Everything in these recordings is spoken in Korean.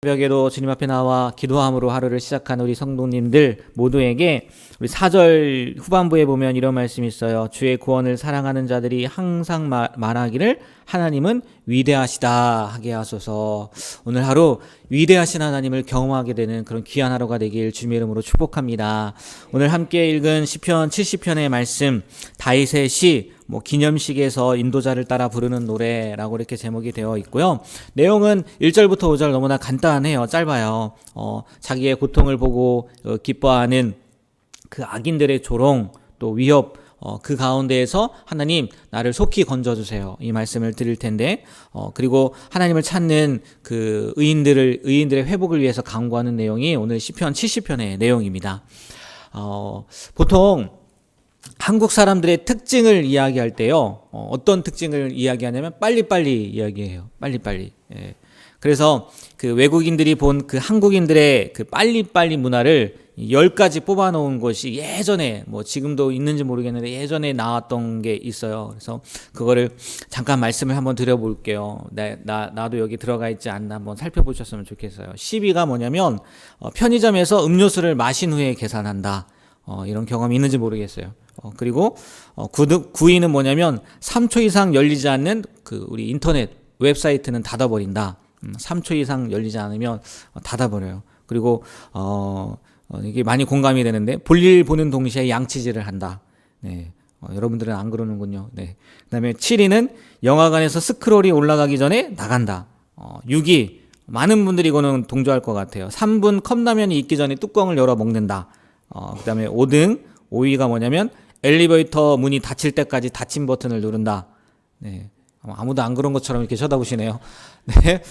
새벽에도 주님 앞에 나와 기도함으로 하루를 시작한 우리 성도님들 모두에게 우리 4절 후반부에 보면 이런 말씀이 있어요. 주의 구원을 사랑하는 자들이 항상 말하기를 하나님은 위대하시다 하게 하소서. 오늘 하루 위대하신 하나님을 경험하게 되는 그런 귀한 하루가 되길 주님의 이름으로 축복합니다. 오늘 함께 읽은 시편 70편의 말씀, 다윗의 시, 기념식에서 인도자를 따라 부르는 노래라고 이렇게 제목이 되어 있고요. 내용은 1절부터 5절 너무나 간단해요. 짧아요. 자기의 고통을 보고 기뻐하는 그 악인들의 조롱, 또 위협, 그 가운데에서 하나님 나를 속히 건져주세요. 이 말씀을 드릴 텐데, 그리고 하나님을 찾는 그 의인들의 회복을 위해서 간구하는 내용이 오늘 시편 70편의 내용입니다. 보통 한국 사람들의 특징을 이야기할 때요, 어떤 특징을 이야기하냐면 빨리빨리 이야기해요. 빨리빨리. 예. 그래서 그 외국인들이 본 그 한국인들의 그 빨리빨리 문화를 10가지 뽑아놓은 것이 예전에, 지금도 있는지 모르겠는데 예전에 나왔던 게 있어요. 그래서 그거를 잠깐 말씀을 한번 드려볼게요. 나도 여기 들어가 있지 않나 한번 살펴보셨으면 좋겠어요. 12가 뭐냐면, 편의점에서 음료수를 마신 후에 계산한다. 이런 경험이 있는지 모르겠어요. 그리고 9위는 뭐냐면 3초 이상 열리지 않는 그 우리 인터넷 웹사이트는 닫아버린다. 3초 이상 열리지 않으면 닫아버려요. 그리고 이게 많이 공감이 되는데 볼일 보는 동시에 양치질을 한다. 네. 여러분들은 안 그러는군요. 네. 그다음에 7위는 영화관에서 스크롤이 올라가기 전에 나간다. 6위 많은 분들이 이거는 동조할 것 같아요. 3분 컵라면이 익기 전에 뚜껑을 열어 먹는다. 그다음에 5위가 뭐냐면 엘리베이터 문이 닫힐 때까지 닫힌 버튼을 누른다. 네. 아무도 안 그런 것처럼 이렇게 쳐다보시네요. 네.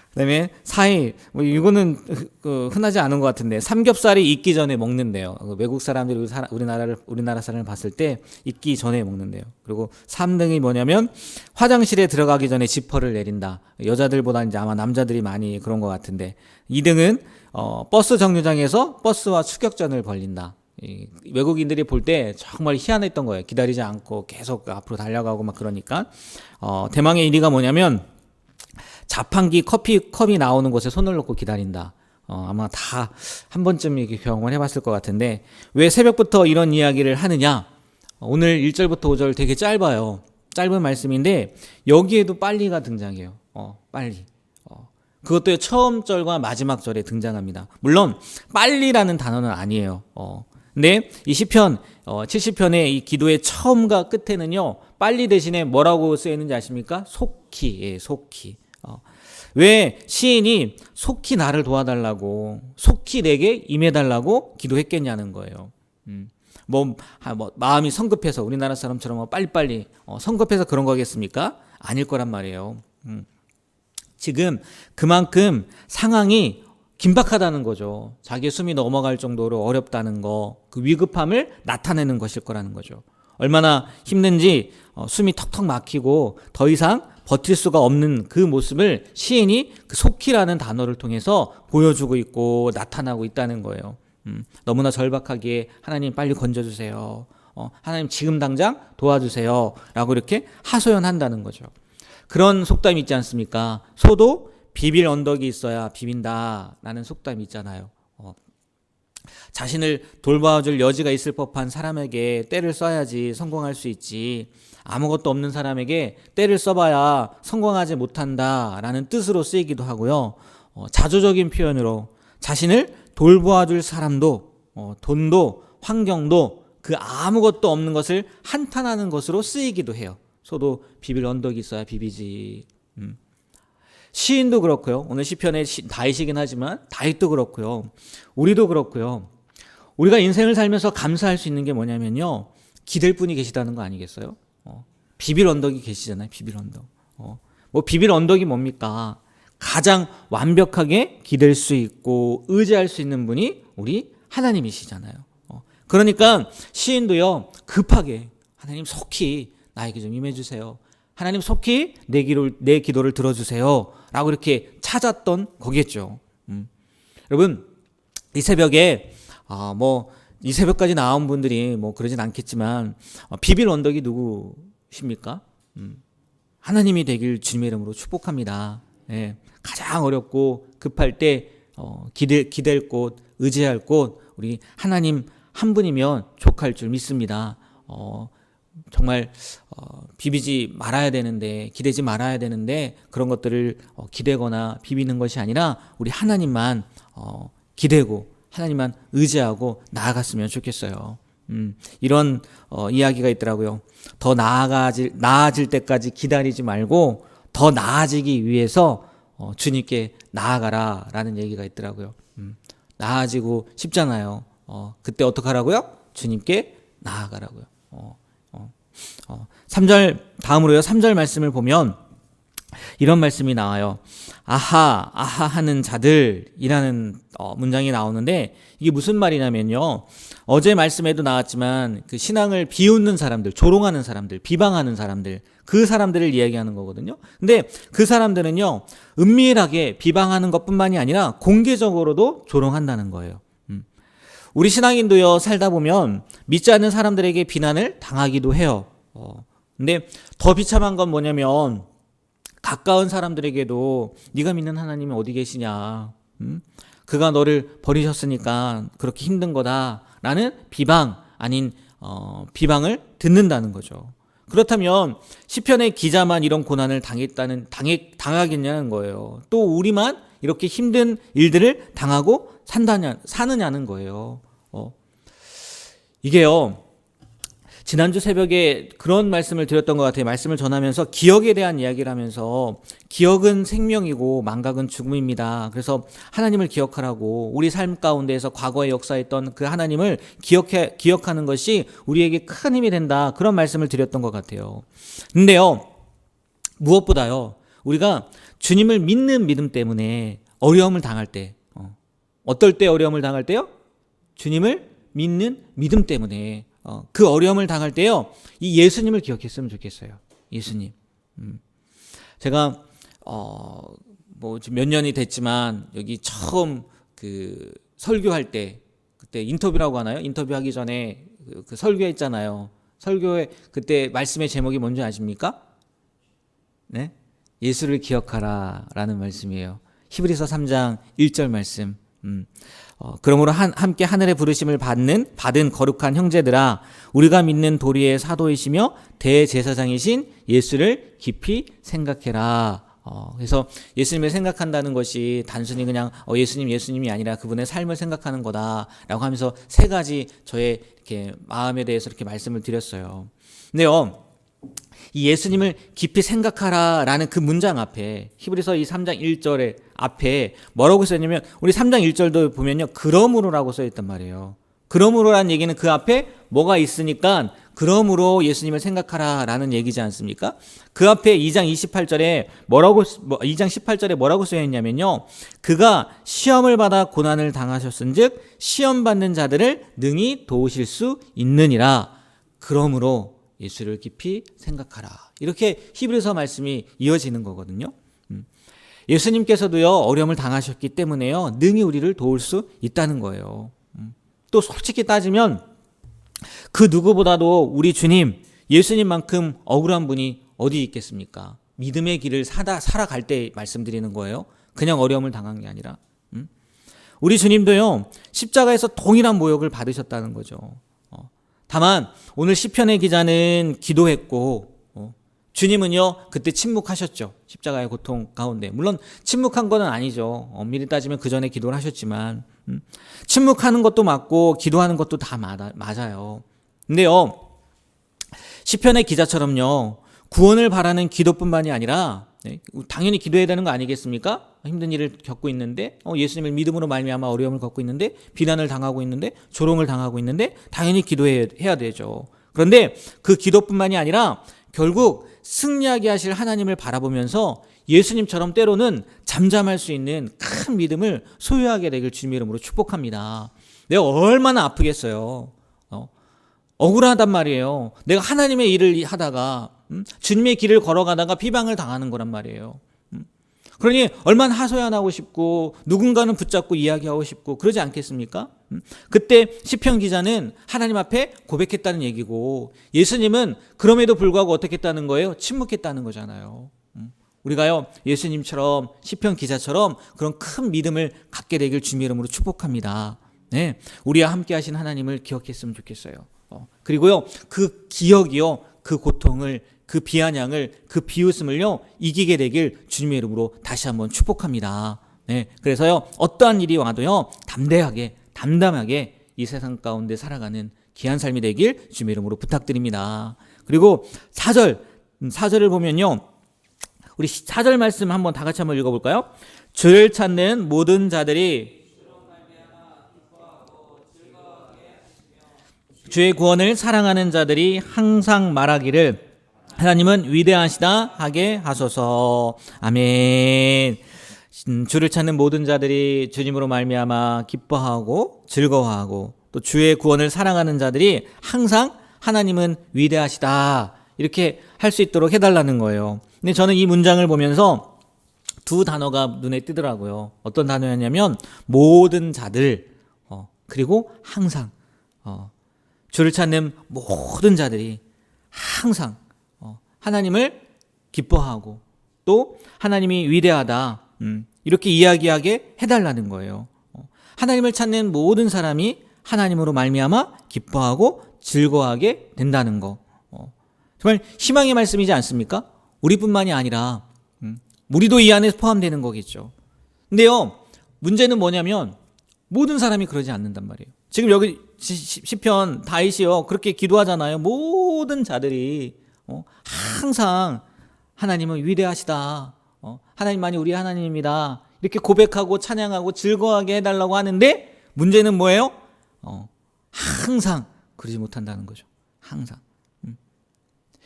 그다음에 4위, 이거는 흔하지 않은 것 같은데 삼겹살이 익기 전에 먹는데요. 외국 사람들이 우리나라 사람을 봤을 때 익기 전에 먹는데요. 그리고 3등이 뭐냐면 화장실에 들어가기 전에 지퍼를 내린다. 여자들보다 이제 아마 남자들이 많이 그런 것 같은데, 2등은 버스 정류장에서 버스와 추격전을 벌린다. 외국인들이 볼 때 정말 희한했던 거예요. 기다리지 않고 계속 앞으로 달려가고 막 그러니까. 대망의 1위가 뭐냐면 자판기 커피컵이 나오는 곳에 손을 놓고 기다린다. 아마 다 한 번쯤 이렇게 경험을 해봤을 것 같은데, 왜 새벽부터 이런 이야기를 하느냐? 오늘 1절부터 5절 되게 짧아요. 짧은 말씀인데 여기에도 빨리가 등장해요. 빨리. 그것도 처음 절과 마지막 절에 등장합니다. 물론 빨리라는 단어는 아니에요. 근데 이 시편 70편의 이 기도의 처음과 끝에는요, 빨리 대신에 뭐라고 쓰여 있는지 아십니까? 속히. 예, 속히. 왜 시인이 속히 나를 도와달라고, 속히 내게 임해달라고 기도했겠냐는 거예요. 마음이 성급해서, 우리나라 사람처럼 빨리빨리 성급해서 그런 거겠습니까? 아닐 거란 말이에요. 지금 그만큼 상황이 긴박하다는 거죠. 자기의 숨이 넘어갈 정도로 어렵다는 거, 그 위급함을 나타내는 것일 거라는 거죠. 얼마나 힘든지 숨이 턱턱 막히고 더 이상 버틸 수가 없는 그 모습을 시인이 그 속히라는 단어를 통해서 보여주고 있고 나타나고 있다는 거예요. 너무나 절박하기에 하나님 빨리 건져주세요. 하나님 지금 당장 도와주세요. 라고 이렇게 하소연한다는 거죠. 그런 속담이 있지 않습니까? 소도 비빌 언덕이 있어야 비빈다 라는 속담이 있잖아요. 자신을 돌봐줄 여지가 있을 법한 사람에게 때를 써야지 성공할 수 있지, 아무것도 없는 사람에게 때를 써봐야 성공하지 못한다 라는 뜻으로 쓰이기도 하고요. 자조적인 표현으로 자신을 돌봐줄 사람도, 돈도, 환경도 그 아무것도 없는 것을 한탄하는 것으로 쓰이기도 해요. 소도 비빌 언덕이 있어야 비비지. 시인도 그렇고요. 오늘 시편의 다윗이긴 하지만 다윗도 그렇고요. 우리도 그렇고요. 우리가 인생을 살면서 감사할 수 있는 게 뭐냐면요, 기댈 분이 계시다는 거 아니겠어요? 비빌 언덕이 계시잖아요. 비빌 언덕. 비빌 언덕이 뭡니까? 가장 완벽하게 기댈 수 있고 의지할 수 있는 분이 우리 하나님이시잖아요. 그러니까 시인도요, 급하게 하나님 속히 나에게 좀 임해주세요. 하나님 속히 내 기도를 들어주세요. 라고 이렇게 찾았던 거겠죠. 여러분, 이 새벽에, 이 새벽까지 나온 분들이 그러진 않겠지만, 비빌 언덕이 누구십니까? 하나님이 되길 주님의 이름으로 축복합니다. 가장 어렵고 급할 때 기댈 곳, 의지할 곳 우리 하나님 한 분이면 족할 줄 믿습니다. 정말 비비지 말아야 되는데, 기대지 말아야 되는데 그런 것들을 기대거나 비비는 것이 아니라 우리 하나님만 기대고 하나님만 의지하고 나아갔으면 좋겠어요. 이런 이야기가 있더라고요. 더 나아질 때까지 기다리지 말고 더 나아지기 위해서 주님께 나아가라 라는 얘기가 있더라고요. 나아지고 싶잖아요. 그때 어떡하라고요? 주님께 나아가라고요. 3절 다음으로요. 3절 말씀을 보면 이런 말씀이 나와요. 아하 하는 자들이라는 문장이 나오는데 이게 무슨 말이냐면요. 어제 말씀에도 나왔지만 그 신앙을 비웃는 사람들, 조롱하는 사람들, 비방하는 사람들, 그 사람들을 이야기하는 거거든요. 근데 그 사람들은요, 은밀하게 비방하는 것뿐만이 아니라 공개적으로도 조롱한다는 거예요. 우리 신앙인도요, 살다 보면 믿지 않는 사람들에게 비난을 당하기도 해요. 근데 더 비참한 건 뭐냐면 가까운 사람들에게도 네가 믿는 하나님이 어디 계시냐, 그가 너를 버리셨으니까 그렇게 힘든 거다라는 비방 아닌 비방을 듣는다는 거죠. 그렇다면 시편의 기자만 이런 고난을 당하겠냐는 거예요. 또 우리만 이렇게 힘든 일들을 당하고 사느냐는 거예요. 이게요, 지난주 새벽에 그런 말씀을 드렸던 것 같아요. 말씀을 전하면서 기억에 대한 이야기를 하면서 기억은 생명이고 망각은 죽음입니다. 그래서 하나님을 기억하라고, 우리 삶 가운데에서 과거에 역사했던 그 하나님을 기억하는 것이 우리에게 큰 힘이 된다. 그런 말씀을 드렸던 것 같아요. 근데요, 무엇보다요, 우리가 주님을 믿는 믿음 때문에 어려움을 당할 때, 어떨 때 어려움을 당할 때요? 주님을 믿는 믿음 때문에 그 어려움을 당할 때요, 이 예수님을 기억했으면 좋겠어요. 예수님. 제가 지금 몇 년이 됐지만 여기 처음 그 설교할 때, 그때 인터뷰라고 하나요? 인터뷰하기 전에 그 설교했잖아요. 설교에 그때 말씀의 제목이 뭔지 아십니까? 네? 예수를 기억하라라는 말씀이에요. 히브리서 3장 1절 말씀. 그러므로 함께 하늘의 부르심을 받은 거룩한 형제들아, 우리가 믿는 도리의 사도이시며 대제사장이신 예수를 깊이 생각해라. 그래서 예수님을 생각한다는 것이 단순히 그냥 예수님이 아니라 그분의 삶을 생각하는 거다라고 하면서 세 가지 저의 이렇게 마음에 대해서 이렇게 말씀을 드렸어요. 근데요, 이 예수님을 깊이 생각하라라는 그 문장 앞에, 히브리서 이 3장 1절에 앞에 뭐라고 써있냐면, 우리 3장 1절도 보면요, 그러므로라고 써있단 말이에요. 그러므로라는 얘기는 그 앞에 뭐가 있으니까 그러므로 예수님을 생각하라라는 얘기지 않습니까? 그 앞에 2장 18절에 2장 18절에 뭐라고 써있냐면요, 그가 시험을 받아 고난을 당하셨은즉 시험 받는 자들을 능히 도우실 수 있느니라. 그러므로 예수를 깊이 생각하라. 이렇게 히브리서 말씀이 이어지는 거거든요. 예수님께서도요, 어려움을 당하셨기 때문에요, 능히 우리를 도울 수 있다는 거예요. 또 솔직히 따지면 그 누구보다도 우리 주님, 예수님만큼 억울한 분이 어디 있겠습니까? 믿음의 길을 살아갈 때 말씀드리는 거예요. 그냥 어려움을 당한 게 아니라. 우리 주님도요, 십자가에서 동일한 모욕을 받으셨다는 거죠. 다만 오늘 시편의 기자는 기도했고, 주님은요 그때 침묵하셨죠. 십자가의 고통 가운데. 물론 침묵한 건 아니죠. 엄밀히 따지면 그 전에 기도를 하셨지만, 침묵하는 것도 맞고 기도하는 것도 다 맞아요. 근데요, 시편의 기자처럼요, 구원을 바라는 기도뿐만이 아니라, 당연히 기도해야 되는 거 아니겠습니까? 힘든 일을 겪고 있는데, 예수님을 믿음으로 말미암아 어려움을 겪고 있는데, 비난을 당하고 있는데, 조롱을 당하고 있는데, 당연히 기도해야 되죠. 그런데 그 기도뿐만이 아니라 결국 승리하게 하실 하나님을 바라보면서 예수님처럼 때로는 잠잠할 수 있는 큰 믿음을 소유하게 되길 주님의 이름으로 축복합니다. 내가 얼마나 아프겠어요. 억울하단 말이에요. 내가 하나님의 일을 하다가 주님의 길을 걸어가다가 비방을 당하는 거란 말이에요. 그러니 얼마나 하소연하고 싶고 누군가는 붙잡고 이야기하고 싶고 그러지 않겠습니까? 그때 시편 기자는 하나님 앞에 고백했다는 얘기고, 예수님은 그럼에도 불구하고 어떻게 했다는 거예요? 침묵했다는 거잖아요. 우리가요 예수님처럼 시편 기자처럼 그런 큰 믿음을 갖게 되길 주님의 이름으로 축복합니다. 네, 우리와 함께 하신 하나님을 기억했으면 좋겠어요. 그리고요 그 기억이요 그 고통을 그 비아냥을 그 비웃음을요 이기게 되길 주님의 이름으로 다시 한번 축복합니다. 네, 그래서요 어떠한 일이 와도요 담대하게 담담하게 이 세상 가운데 살아가는 귀한 삶이 되길 주님의 이름으로 부탁드립니다. 그리고 4절을 보면요 우리 4절 말씀 한번 다 같이 한번 읽어볼까요? 주를 찾는 모든 자들이 주의 구원을 사랑하는 자들이 항상 말하기를 하나님은 위대하시다 하게 하소서. 아멘. 주를 찾는 모든 자들이 주님으로 말미암아 기뻐하고 즐거워하고 또 주의 구원을 사랑하는 자들이 항상 하나님은 위대하시다 이렇게 할 수 있도록 해달라는 거예요. 근데 저는 이 문장을 보면서 두 단어가 눈에 띄더라고요. 어떤 단어였냐면 모든 자들 그리고 항상 주를 찾는 모든 자들이 항상 하나님을 기뻐하고 또 하나님이 위대하다 이렇게 이야기하게 해달라는 거예요. 하나님을 찾는 모든 사람이 하나님으로 말미암아 기뻐하고 즐거워하게 된다는 거. 정말 희망의 말씀이지 않습니까? 우리뿐만이 아니라 우리도 이 안에 포함되는 거겠죠. 근데요 문제는 뭐냐면 모든 사람이 그러지 않는단 말이에요. 지금 여기 시편 다윗이요 그렇게 기도하잖아요. 모든 자들이 항상 하나님은 위대하시다. 하나님만이 우리 하나님입니다. 이렇게 고백하고 찬양하고 즐거워하게 해달라고 하는데 문제는 뭐예요? 항상 그러지 못한다는 거죠. 항상.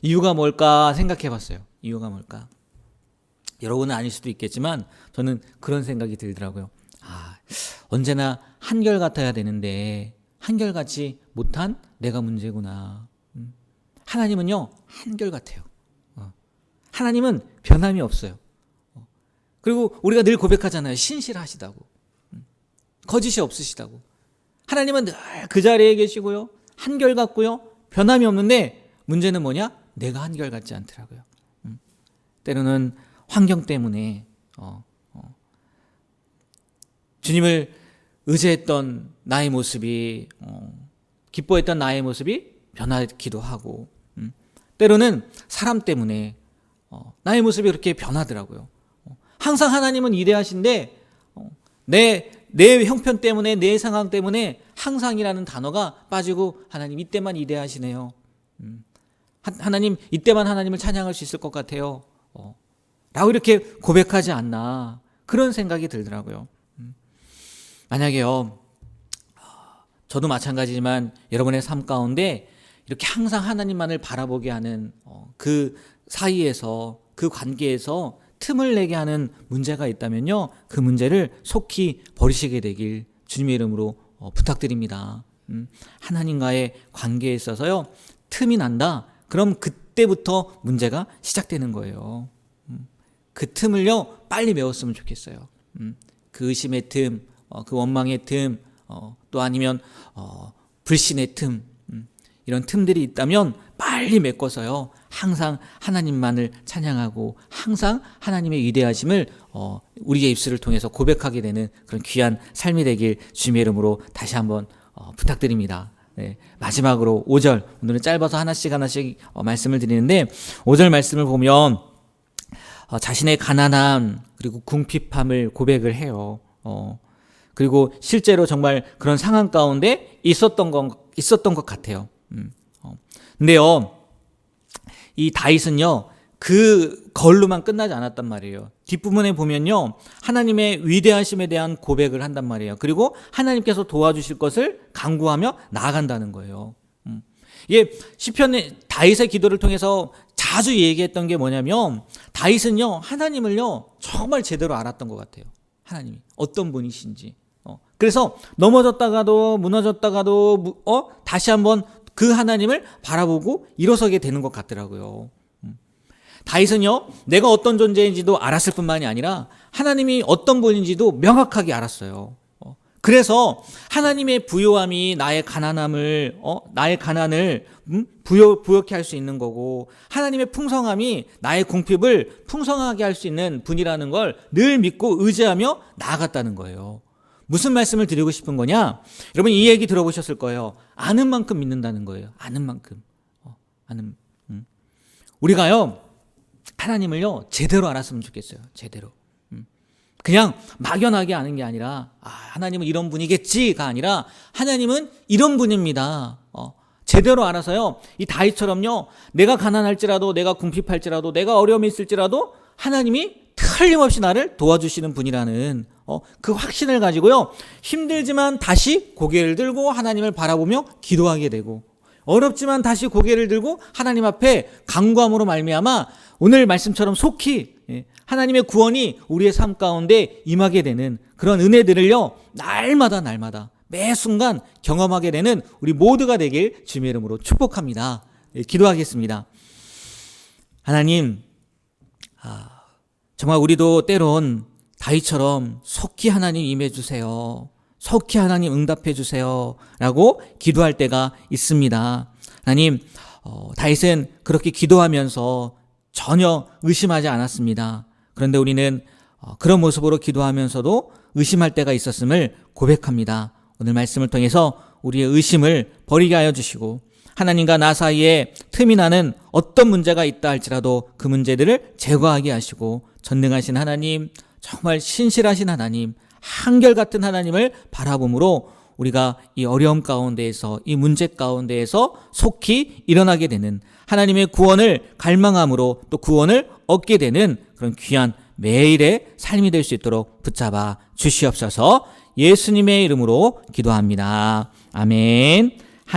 이유가 뭘까 생각해 봤어요. 이유가 뭘까? 여러분은 아닐 수도 있겠지만 저는 그런 생각이 들더라고요. 언제나 한결같아야 되는데 한결같지 못한 내가 문제구나. 하나님은요 한결같아요. 하나님은 변함이 없어요. 그리고 우리가 늘 고백하잖아요. 신실하시다고. 거짓이 없으시다고. 하나님은 늘 그 자리에 계시고요. 한결같고요. 변함이 없는데 문제는 뭐냐? 내가 한결같지 않더라고요. 때로는 환경 때문에 주님을 의지했던 나의 모습이 기뻐했던 나의 모습이 변하기도 하고 때로는 사람 때문에 나의 모습이 그렇게 변하더라고요. 항상 하나님은 위대하신데 내 형편 때문에 내 상황 때문에 항상이라는 단어가 빠지고 하나님 이때만 위대하시네요. 하나님 이때만 하나님을 찬양할 수 있을 것 같아요. 라고 이렇게 고백하지 않나 그런 생각이 들더라고요. 만약에요 저도 마찬가지지만 여러분의 삶 가운데 이렇게 항상 하나님만을 바라보게 하는 그 사이에서 그 관계에서 틈을 내게 하는 문제가 있다면요 그 문제를 속히 버리시게 되길 주님의 이름으로 부탁드립니다. 하나님과의 관계에 있어서요 틈이 난다 그럼 그때부터 문제가 시작되는 거예요. 그 틈을요 빨리 메웠으면 좋겠어요. 그 의심의 틈, 그 원망의 틈, 또 아니면 불신의 틈 이런 틈들이 있다면 빨리 메꿔서요 항상 하나님만을 찬양하고 항상 하나님의 위대하심을 우리의 입술을 통해서 고백하게 되는 그런 귀한 삶이 되길 주님의 이름으로 다시 한번 부탁드립니다. 네, 마지막으로 5절 오늘은 짧아서 하나씩 말씀을 드리는데 5절 말씀을 보면 자신의 가난함 그리고 궁핍함을 고백을 해요. 그리고 실제로 정말 그런 상황 가운데 있었던 것 같아요. 근데요, 이 다윗은요, 그 걸로만 끝나지 않았단 말이에요. 뒷부분에 보면요, 하나님의 위대하심에 대한 고백을 한단 말이에요. 그리고 하나님께서 도와주실 것을 간구하며 나아간다는 거예요. 이게 시편의 다윗의 기도를 통해서 자주 얘기했던 게 뭐냐면 다윗은요 하나님을요 정말 제대로 알았던 것 같아요. 하나님이 어떤 분이신지. 그래서 넘어졌다가도 무너졌다가도 다시 한번 그 하나님을 바라보고 일어서게 되는 것 같더라고요. 다윗은요 내가 어떤 존재인지도 알았을 뿐만이 아니라 하나님이 어떤 분인지도 명확하게 알았어요. 그래서 하나님의 부요함이 나의 가난함을 나의 가난을 부욕해 할 수 있는 거고, 하나님의 풍성함이 나의 궁핍을 풍성하게 할 수 있는 분이라는 걸 늘 믿고 의지하며 나아갔다는 거예요. 무슨 말씀을 드리고 싶은 거냐? 여러분 이 얘기 들어보셨을 거예요. 아는 만큼 믿는다는 거예요. 아는 만큼. 우리가요 하나님을요 제대로 알았으면 좋겠어요. 제대로. 그냥 막연하게 아는 게 아니라 하나님은 이런 분이겠지가 아니라 하나님은 이런 분입니다. 제대로 알아서요 이 다윗처럼요 내가 가난할지라도 내가 궁핍할지라도 내가 어려움이 있을지라도 하나님이 틀림없이 나를 도와주시는 분이라는 그 확신을 가지고요 힘들지만 다시 고개를 들고 하나님을 바라보며 기도하게 되고, 어렵지만 다시 고개를 들고 하나님 앞에 간구함으로 말미암아 오늘 말씀처럼 속히 하나님의 구원이 우리의 삶 가운데 임하게 되는 그런 은혜들을요 날마다 매 순간 경험하게 되는 우리 모두가 되길 주님의 이름으로 축복합니다. 기도하겠습니다. 하나님, 정말 우리도 때론 다윗처럼 속히 하나님 임해 주세요, 속히 하나님 응답해 주세요 라고 기도할 때가 있습니다. 하나님, 다윗은 그렇게 기도하면서 전혀 의심하지 않았습니다. 그런데 우리는 그런 모습으로 기도하면서도 의심할 때가 있었음을 고백합니다. 오늘 말씀을 통해서 우리의 의심을 버리게 하여 주시고, 하나님과 나 사이에 틈이 나는 어떤 문제가 있다 할지라도 그 문제들을 제거하게 하시고, 전능하신 하나님, 정말 신실하신 하나님, 한결같은 하나님을 바라봄으로 우리가 이 어려움 가운데에서, 이 문제 가운데에서 속히 일어나게 되는, 하나님의 구원을 갈망함으로 또 구원을 얻게 되는 그런 귀한 매일의 삶이 될 수 있도록 붙잡아 주시옵소서. 예수님의 이름으로 기도합니다. 아멘.